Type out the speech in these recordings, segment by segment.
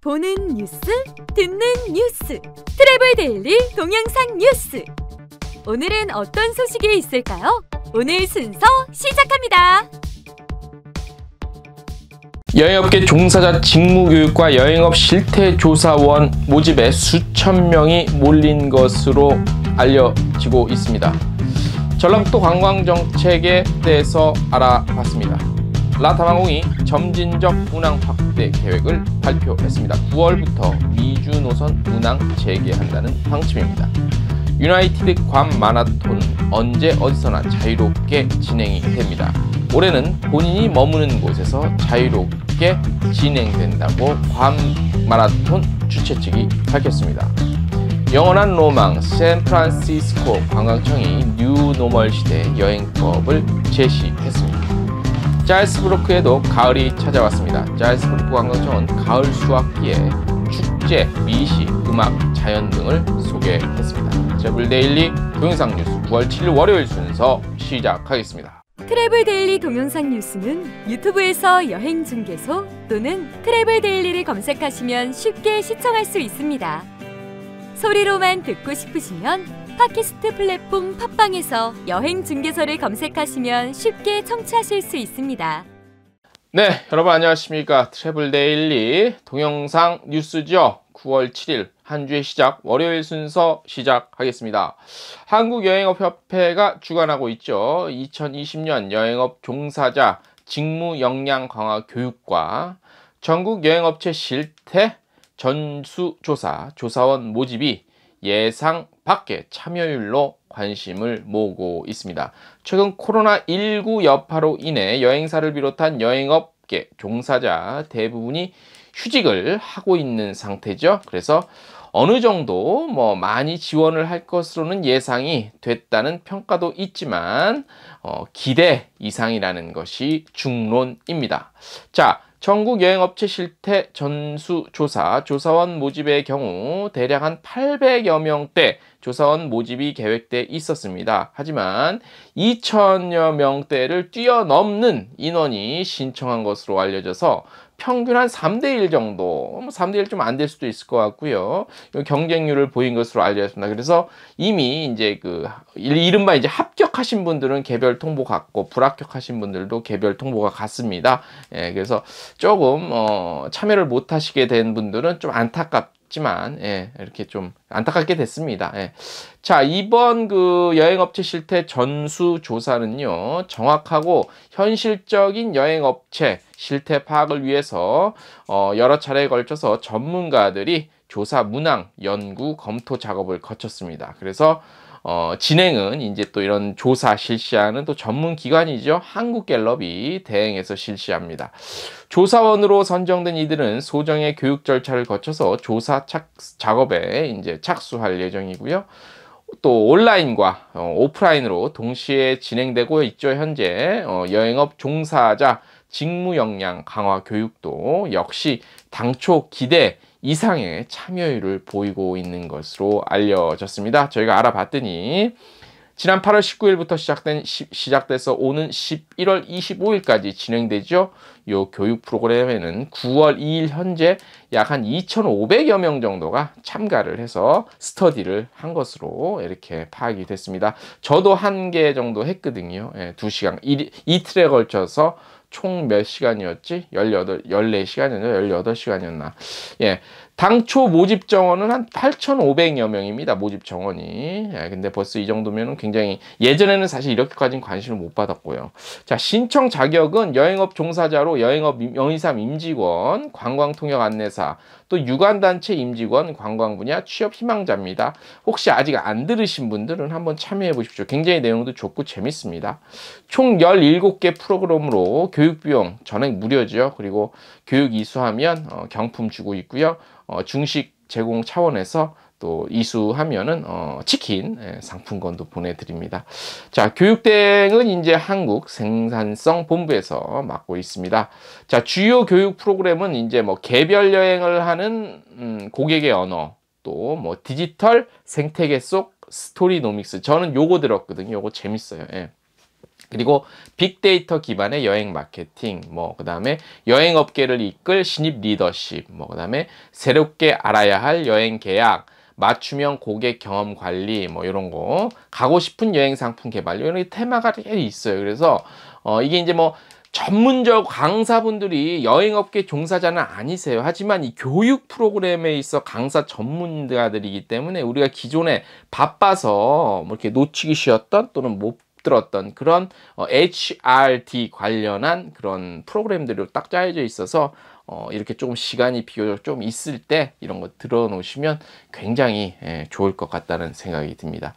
보는 뉴스, 듣는 뉴스, 트래블 데일리 동영상 뉴스. 오늘은 어떤 소식이 있을까요? 오늘 순서 시작합니다. 여행업계 종사자 직무교육과 여행업 실태조사원 모집에 수천 명이 몰린 것으로 알려지고 있습니다. 전라북도 관광정책에 대해서 알아봤습니다. 라타항공이 점진적 운항 확대 계획을 발표했습니다. 9월부터 미주 노선 운항 재개한다는 방침입니다. 유나이티드 괌 마라톤 언제 어디서나 자유롭게 진행이 됩니다. 올해는 본인이 머무는 곳에서 자유롭게 진행된다고 괌 마라톤 주최 측이 밝혔습니다. 영원한 로망 샌프란시스코 관광청이 뉴 노멀 시대 여행법을 제시했습니다. 자일스부르크에도 가을이 찾아왔습니다. 자일스부르크 관광청은 가을 수확기에 축제, 미시, 음악, 자연 등을 소개했습니다. 트래블 데일리 동영상 뉴스 9월 7일 월요일 순서 시작하겠습니다. 트래블 데일리 동영상 뉴스는 유튜브에서 여행 중개소 또는 트래블 데일리를 검색하시면 쉽게 시청할 수 있습니다. 소리로만 듣고 싶으시면 팟캐스트 플랫폼 팟빵에서 여행 중개소를 검색하시면 쉽게 청취하실 수 있습니다. 네, 여러분 안녕하십니까. 트래블 데일리 동영상 뉴스죠. 9월 7일 한 주의 시작 월요일 순서 시작하겠습니다. 한국여행업협회가 주관하고 있죠. 2020년 여행업 종사자 직무 역량 강화 교육과 전국 여행업체 실태 전수조사 조사원 모집이 예상 밖의 참여율로 관심을 모으고 있습니다. 최근 코로나19 여파로 인해 여행사를 비롯한 여행업계 종사자 대부분이 휴직을 하고 있는 상태죠. 그래서 어느 정도 많이 지원을 할 것으로는 예상이 됐다는 평가도 있지만 기대 이상이라는 것이 중론입니다. 자, 전국 여행업체 실태 전수조사 조사원 모집의 경우 대략 한 800여 명대 조사원 모집이 계획돼 있었습니다. 하지만 2,000여 명대를 뛰어넘는 인원이 신청한 것으로 알려져서 평균 한 3대1 정도, 3대1 좀 안 될 수도 있을 것 같고요. 경쟁률을 보인 것으로 알려졌습니다. 그래서 이미 이제 이른바 이제 합격하신 분들은 개별 통보 갔고, 불합격하신 분들도 개별 통보가 갔습니다. 예, 그래서 조금, 참여를 못 하시게 된 분들은 좀 안타깝지만, 예, 이렇게 좀 안타깝게 됐습니다. 예. 자, 이번 여행업체 실태 전수조사는요, 정확하고 현실적인 여행업체 실태 파악을 위해서 여러 차례에 걸쳐서 전문가들이 조사 문항, 연구, 검토 작업을 거쳤습니다. 그래서 진행은 이제 또 이런 조사 실시하는 또 전문 기관이죠. 한국갤럽이 대행해서 실시합니다. 조사원으로 선정된 이들은 소정의 교육 절차를 거쳐서 조사 작업에 이제 착수할 예정이고요. 또 온라인과 오프라인으로 동시에 진행되고 있죠. 현재 여행업 종사자 직무 역량 강화 교육도 역시 당초 기대 이상의 참여율을 보이고 있는 것으로 알려졌습니다. 저희가 알아봤더니 지난 8월 19일부터 시작돼서 오는 11월 25일까지 진행되죠. 이 교육 프로그램에는 9월 2일 현재 약 한 2,500여 명 정도가 참가를 해서 스터디를 한 것으로 이렇게 파악이 됐습니다. 저도 한 개 정도 했거든요. 예, 2시간, 이틀에 걸쳐서 총 몇 시간이었지? 14시간이었나? 18시간이었나? 예. 당초 모집 정원은 한 8,500여 명입니다. 모집 정원이. 예, 근데 벌써 이 정도면은 굉장히, 예전에는 사실 이렇게까지는 관심을 못 받았고요. 자, 신청 자격은 여행업 종사자로 여행업 영위삼 임직원, 관광통역 안내사, 또 유관단체 임직원, 관광 분야 취업 희망자입니다. 혹시 아직 안 들으신 분들은 한번 참여해 보십시오. 굉장히 내용도 좋고 재밌습니다. 총 17개 프로그램으로 교육비용 전액 무료죠. 그리고 교육 이수하면 경품 주고 있고요. 중식 제공 차원에서 또 이수하면은 치킨 상품권도 보내드립니다. 자, 교육대행은 이제 한국생산성본부에서 맡고 있습니다. 자, 주요 교육 프로그램은 이제 개별 여행을 하는 고객의 언어, 또 디지털 생태계 속 스토리노믹스. 저는 요거 들었거든요. 요거 재밌어요. 예. 그리고 빅데이터 기반의 여행 마케팅, 그다음에 여행 업계를 이끌 신입 리더십, 그다음에 새롭게 알아야 할 여행 계약, 맞춤형 고객 경험 관리, 이런 거, 가고 싶은 여행 상품 개발, 이런 테마가 있어요. 그래서 이게 이제 전문적 강사분들이 여행업계 종사자는 아니세요. 하지만 이 교육 프로그램에 있어 강사 전문가들이기 때문에 우리가 기존에 바빠서 이렇게 놓치기 쉬웠던 또는 못 들었던 그런 HRD 관련한 그런 프로그램들이 딱 짜여져 있어서 이렇게 조금 시간이 비교적 좀 있을 때 이런 거 들어놓으시면 굉장히 좋을 것 같다는 생각이 듭니다.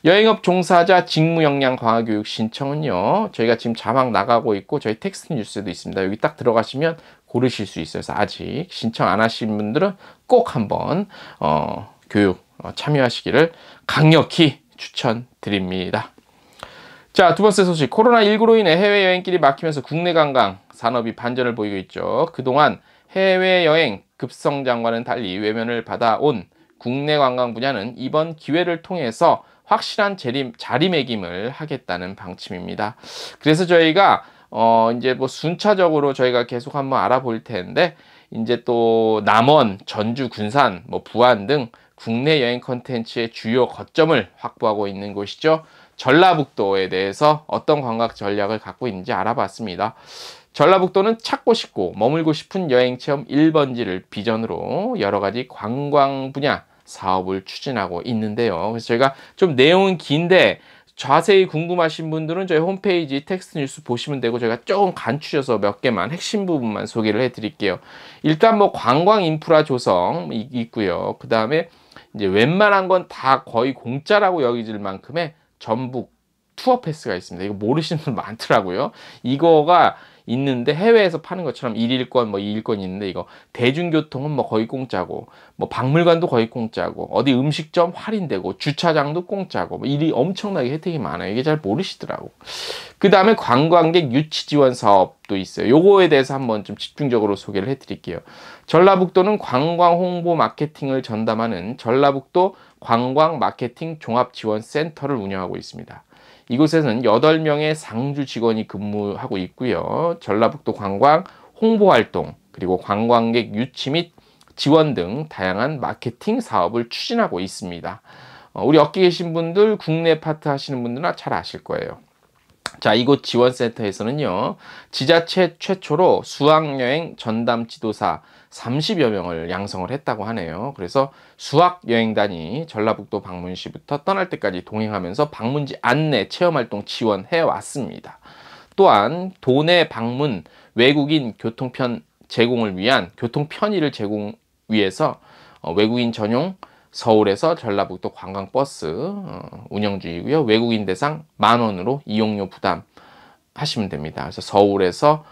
여행업 종사자 직무 역량 강화 교육 신청은요, 저희가 지금 자막 나가고 있고 저희 텍스트 뉴스에도 있습니다. 여기 딱 들어가시면 고르실 수 있어요. 그래서 아직 신청 안 하신 분들은 꼭 한번 교육 참여하시기를 강력히 추천드립니다. 자, 두 번째 소식. 코로나19로 인해 해외여행길이 막히면서 국내 관광 산업이 반전을 보이고 있죠. 그동안 해외여행 급성장과는 달리 외면을 받아온 국내 관광 분야는 이번 기회를 통해서 확실한 자리매김을 하겠다는 방침입니다. 그래서 저희가 이제 순차적으로 저희가 계속 한번 알아볼 텐데, 이제 또 남원, 전주, 군산, 부안 등 국내 여행 콘텐츠의 주요 거점을 확보하고 있는 곳이죠. 전라북도에 대해서 어떤 관광 전략을 갖고 있는지 알아봤습니다. 전라북도는 찾고 싶고 머물고 싶은 여행체험 1번지를 비전으로 여러 가지 관광 분야 사업을 추진하고 있는데요. 그래서 저희가 좀 내용은 긴데 자세히 궁금하신 분들은 저희 홈페이지 텍스트 뉴스 보시면 되고, 저희가 조금 간추려서 몇 개만 핵심 부분만 소개를 해드릴게요. 일단 관광 인프라 조성 있고요. 그 다음에 이제 웬만한 건 다 거의 공짜라고 여겨질 만큼의 전북 투어 패스가 있습니다. 이거 모르시는 분 많더라고요. 이거가 있는데 해외에서 파는 것처럼 1일권 2일권 있는데, 이거 대중교통은 거의 공짜고, 박물관도 거의 공짜고, 어디 음식점 할인되고, 주차장도 공짜고, 일이 엄청나게 혜택이 많아요. 이게 잘 모르시더라고. 그 다음에 관광객 유치 지원 사업도 있어요. 요거에 대해서 한번 좀 집중적으로 소개를 해드릴게요. 전라북도는 관광 홍보 마케팅을 전담하는 전라북도 관광 마케팅 종합지원센터를 운영하고 있습니다. 이곳에는 8명의 상주 직원이 근무하고 있고요. 전라북도 관광 홍보활동, 그리고 관광객 유치 및 지원 등 다양한 마케팅 사업을 추진하고 있습니다. 우리 업계 계신 분들, 국내 파트 하시는 분들은 잘 아실 거예요. 자, 이곳 지원센터에서는요, 지자체 최초로 수학여행 전담 지도사 30여 명을 양성을 했다고 하네요. 그래서 수학여행단이 전라북도 방문 시부터 떠날 때까지 동행하면서 방문지 안내 체험활동 지원해 왔습니다. 또한 도내 방문 외국인 교통편 제공을 위한 교통편의를 제공 위해서 외국인 전용 서울에서 전라북도 관광버스 운영 중이고요. 외국인 대상 10,000원으로 이용료 부담 하시면 됩니다. 그래서 서울에서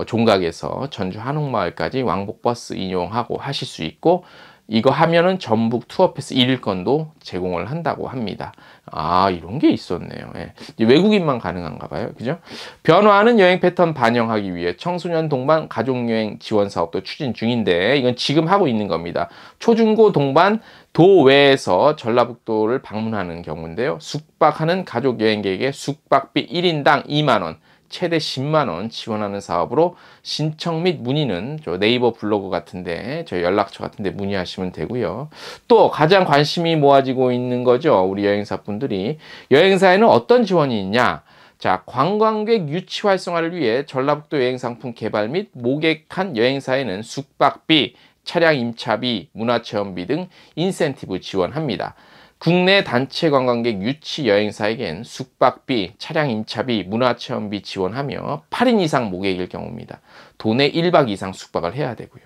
종각에서 전주 한옥마을까지 왕복버스 이용하고 하실 수 있고, 이거 하면은 전북 투어패스 1일권도 제공을 한다고 합니다. 아, 이런 게 있었네요. 예. 외국인만 가능한가 봐요. 그죠? 변화하는 여행 패턴 반영하기 위해 청소년 동반 가족여행 지원 사업도 추진 중인데, 이건 지금 하고 있는 겁니다. 초중고 동반 도외에서 전라북도를 방문하는 경우인데요. 숙박하는 가족여행객에게 숙박비 1인당 2만원, 최대 10만원 지원하는 사업으로 신청 및 문의는 저 네이버 블로그 같은데, 저 연락처 같은데 문의하시면 되고요. 또 가장 관심이 모아지고 있는 거죠. 우리 여행사분들이. 여행사에는 어떤 지원이 있냐? 자, 관광객 유치 활성화를 위해 전라북도 여행상품 개발 및 모객한 여행사에는 숙박비, 차량 임차비, 문화체험비 등 인센티브 지원합니다. 국내 단체 관광객 유치 여행사에겐 숙박비, 차량 임차비, 문화체험비 지원하며 8인 이상 모객일 경우입니다. 도내 1박 이상 숙박을 해야 되고요.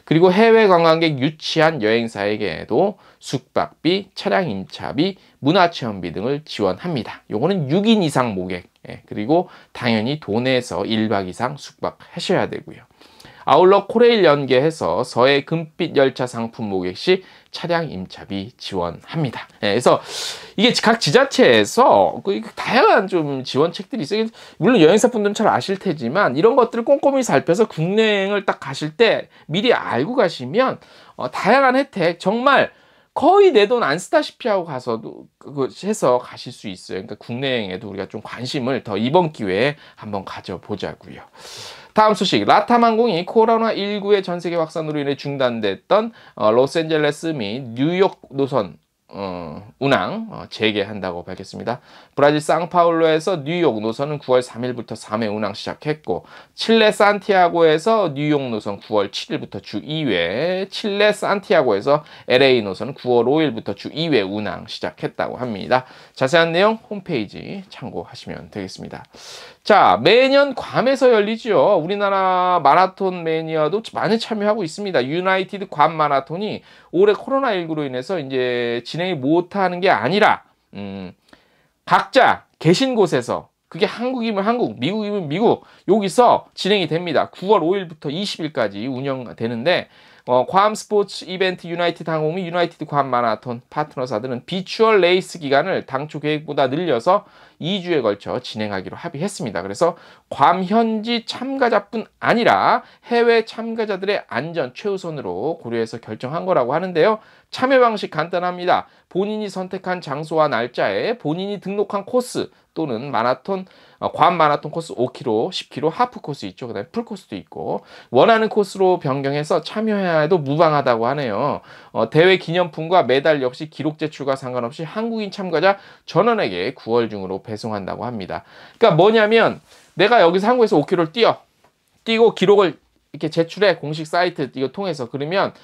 그리고 해외 관광객 유치한 여행사에게도 숙박비, 차량 임차비, 문화체험비 등을 지원합니다. 요거는 6인 이상 모객, 그리고 당연히 도내에서 1박 이상 숙박하셔야 되고요. 아울러 코레일 연계해서 서해 금빛 열차 상품 모객 시 차량 임차비 지원합니다. 그래서 이게 각 지자체에서 다양한 좀 지원책들이 있어요. 물론 여행사분들은 잘 아실 테지만 이런 것들을 꼼꼼히 살펴서 국내 여행을 딱 가실 때 미리 알고 가시면 다양한 혜택, 정말 거의 내 돈 안 쓰다시피 하고 가서도 그거 해서 가실 수 있어요. 그러니까 국내 여행에도 우리가 좀 관심을 더 이번 기회에 한번 가져보자고요. 다음 소식, 라탐 항공이 코로나19의 전 세계 확산으로 인해 중단됐던 로스앤젤레스 및 뉴욕 노선 운항 재개한다고 밝혔습니다. 브라질 상파울루에서 뉴욕 노선은 9월 3일부터 3회 운항 시작했고, 칠레 산티아고에서 뉴욕 노선 9월 7일부터 주 2회, 칠레 산티아고에서 LA 노선은 9월 5일부터 주 2회 운항 시작했다고 합니다. 자세한 내용 홈페이지 참고하시면 되겠습니다. 자, 매년 괌에서 열리죠. 우리나라 마라톤 매니아도 많이 참여하고 있습니다. 유나이티드 괌 마라톤이 올해 코로나19로 인해서 이제 진행이 못하는 게 아니라 각자 계신 곳에서, 그게 한국이면 한국, 미국이면 미국, 여기서 진행이 됩니다. 9월 5일부터 20일까지 운영되는데, 괌 스포츠 이벤트 유나이티드 항공 및 유나이티드 괌 마라톤 파트너사들은 비추얼 레이스 기간을 당초 계획보다 늘려서 2주에 걸쳐 진행하기로 합의했습니다. 그래서 괌 현지 참가자뿐 아니라 해외 참가자들의 안전 최우선으로 고려해서 결정한 거라고 하는데요. 참여 방식 간단합니다. 본인이 선택한 장소와 날짜에 본인이 등록한 코스 또는 괌 마라톤 코스 5km, 10km 하프 코스 있죠. 그다음에 풀 코스도 있고, 원하는 코스로 변경해서 참여해야 해도 무방하다고 하네요. 대회 기념품과 메달 역시 기록 제출과 상관없이 한국인 참가자 전원에게 9월 중으로 배송한다고 합니다. 그러니까 뭐냐면, 내가 여기서 한국에서 5km를 뛰고 기록을 이렇게 제출해, 공식 사이트 이거 통해서. 그러면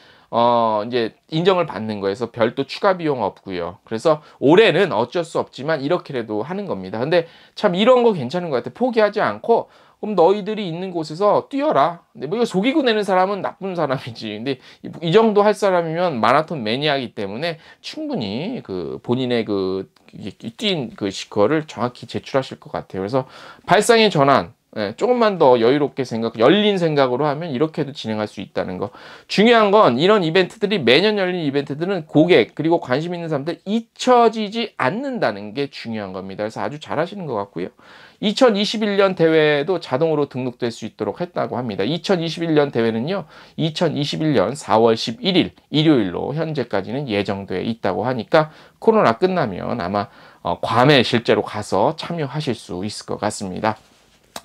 이제 인정을 받는 거에서 별도 추가 비용 없고요. 그래서 올해는 어쩔 수 없지만 이렇게라도 하는 겁니다. 근데 참 이런 거 괜찮은 것 같아. 포기하지 않고, 그럼 너희들이 있는 곳에서 뛰어라. 근데 뭐 이거 속이고 내는 사람은 나쁜 사람이지. 근데 이 정도 할 사람이면 마라톤 매니아이기 때문에 충분히 그 본인의 뛴 그거를 정확히 제출하실 것 같아요. 그래서 발상의 전환, 조금만 더 여유롭게 열린 생각으로 하면 이렇게도 진행할 수 있다는 거. 중요한 건 이런 이벤트들이, 매년 열리는 이벤트들은 고객 그리고 관심 있는 사람들 잊혀지지 않는다는 게 중요한 겁니다. 그래서 아주 잘하시는 것 같고요. 2021년 대회도 자동으로 등록될 수 있도록 했다고 합니다. 2021년 대회는요, 2021년 4월 11일 일요일로 현재까지는 예정돼 있다고 하니까 코로나 끝나면 아마 괌에 실제로 가서 참여하실 수 있을 것 같습니다.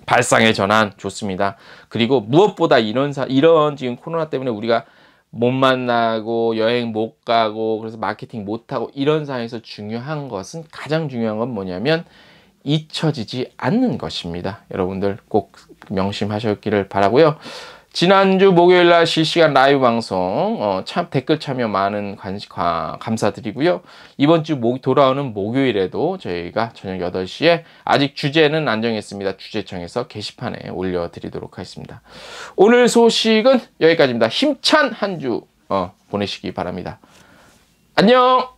발상의 전환 좋습니다. 그리고 무엇보다 이런 지금 코로나 때문에 우리가 못 만나고 여행 못 가고 그래서 마케팅 못 하고 이런 상황에서 가장 중요한 건 뭐냐면 잊혀지지 않는 것입니다. 여러분들 꼭 명심하셨기를 바라고요. 지난주 목요일 날 실시간 라이브 방송 댓글 참여 많은 감사드리고요. 이번 주 돌아오는 목요일에도 저희가 저녁 8시에 아직 주제는 안 정했습니다. 주제청에서 게시판에 올려드리도록 하겠습니다. 오늘 소식은 여기까지입니다. 힘찬 한 주 보내시기 바랍니다. 안녕!